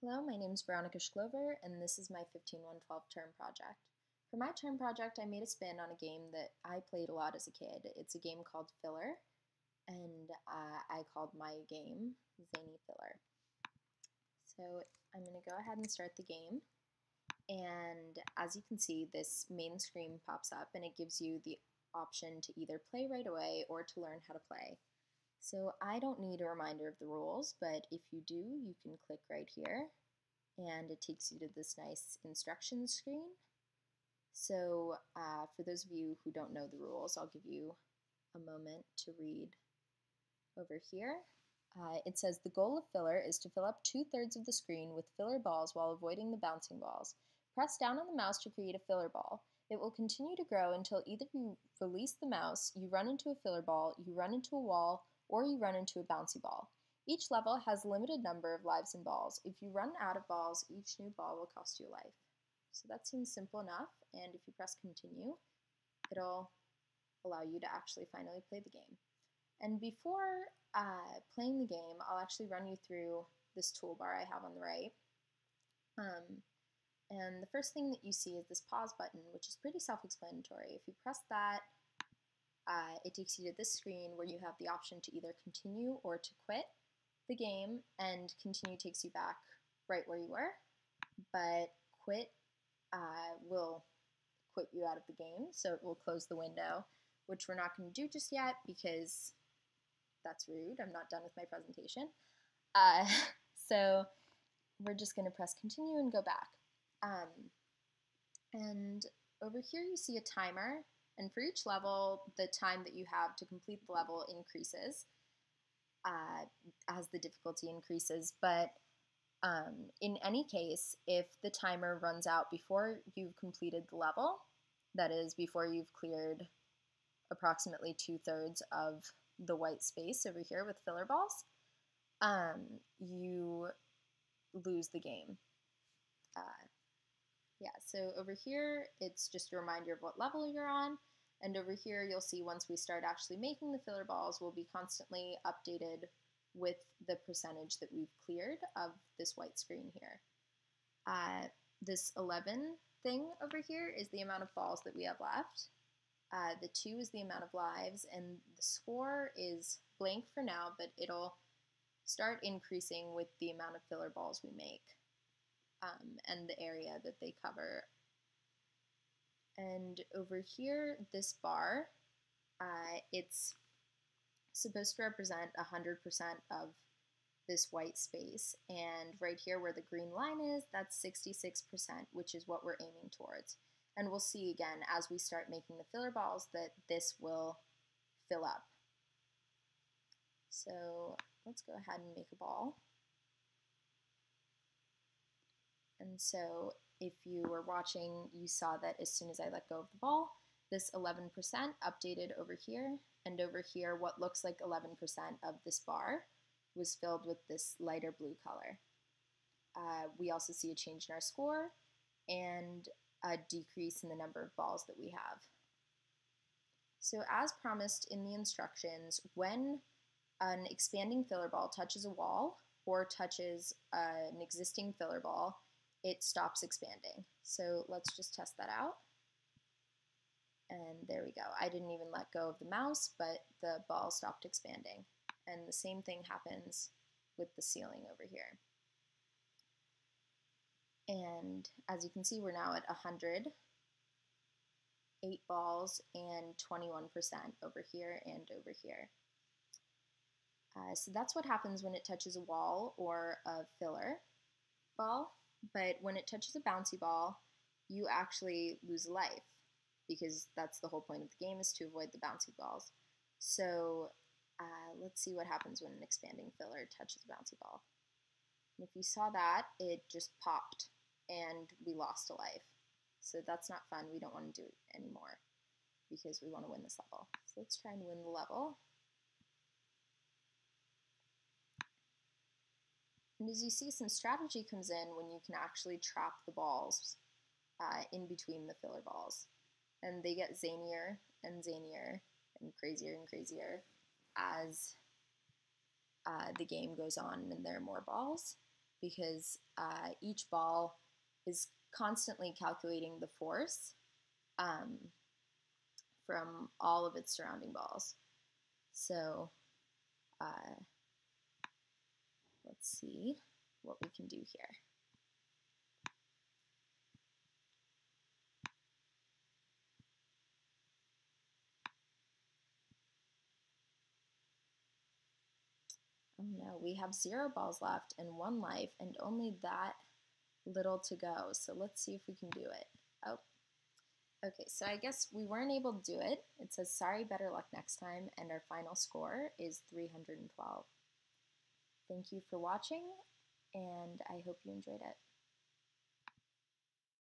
Hello, my name is Veronica Shklover, and this is my 15-1-12 term project. For my term project, I made a spin on a game that I played a lot as a kid. It's a game called Filler, and I called my game Zany Filler. So I'm going to go ahead and start the game, and as you can see, this main screen pops up, and it gives you the option to either play right away or to learn how to play. So I don't need a reminder of the rules, but if you do, you can click right here and it takes you to this nice instructions screen. So for those of you who don't know the rules, I'll give you a moment to read over here. It says the goal of Filler is to fill up 2/3 of the screen with filler balls while avoiding the bouncing balls. Press down on the mouse to create a filler ball. It will continue to grow until either you release the mouse, you run into a filler ball, you run into a wall, or you run into a bouncy ball. Each level has a limited number of lives and balls. If you run out of balls, each new ball will cost you a life. So that seems simple enough, and if you press continue, it'll allow you to actually finally play the game. And before playing the game, I'll actually run you through this toolbar I have on the right. And the first thing that you see is this pause button, which is pretty self-explanatory. If you press that, it takes you to this screen where you have the option to either continue or to quit the game, and continue takes you back right where you were, but quit will quit you out of the game, so it will close the window, which we're not going to do just yet because that's rude. I'm not done with my presentation. So we're just going to press continue and go back. And over here you see a timer, and for each level, the time that you have to complete the level increases as the difficulty increases, but in any case, if the timer runs out before you've completed the level, that is, before you've cleared approximately 2/3 of the white space over here with filler balls, you lose the game. So over here, it's just a reminder of what level you're on, and over here you'll see once we start actually making the filler balls, we'll be constantly updated with the percentage that we've cleared of this white screen here. This 11 thing over here is the amount of balls that we have left. The 2 is the amount of lives, and the score is blank for now, but it'll start increasing with the amount of filler balls we make and the area that they cover. And over here, this bar, it's supposed to represent 100% of this white space, and right here where the green line is, that's 66%, which is what we're aiming towards. And we'll see again as we start making the filler balls that this will fill up. So let's go ahead and make a ball. And so if you were watching, you saw that as soon as I let go of the ball, this 11% updated over here, and over here what looks like 11% of this bar was filled with this lighter blue color. We also see a change in our score and a decrease in the number of balls that we have. So as promised in the instructions, when an expanding filler ball touches a wall or touches an existing filler ball, it stops expanding. So let's just test that out. And there we go. I didn't even let go of the mouse, but the ball stopped expanding. And the same thing happens with the ceiling over here. And as you can see, we're now at 100, 8 balls, and 21% over here and over here. So that's what happens when it touches a wall or a filler ball. But when it touches a bouncy ball, you actually lose a life, because that's the whole point of the game, is to avoid the bouncy balls. So let's see what happens when an expanding filler touches a bouncy ball. And if you saw that, it just popped and we lost a life. So that's not fun. We don't want to do it anymore because we want to win this level. So let's try and win the level. And as you see, some strategy comes in when you can actually trap the balls in between the filler balls. And they get zanier and zanier and crazier as the game goes on and there are more balls. because each ball is constantly calculating the force um, from all of its surrounding balls. So let's see what we can do here. Oh no, we have 0 balls left and 1 life and only that little to go. So let's see if we can do it. Oh, okay, so I guess we weren't able to do it. It says, sorry, better luck next time, and our final score is 312. Thank you for watching, and I hope you enjoyed it.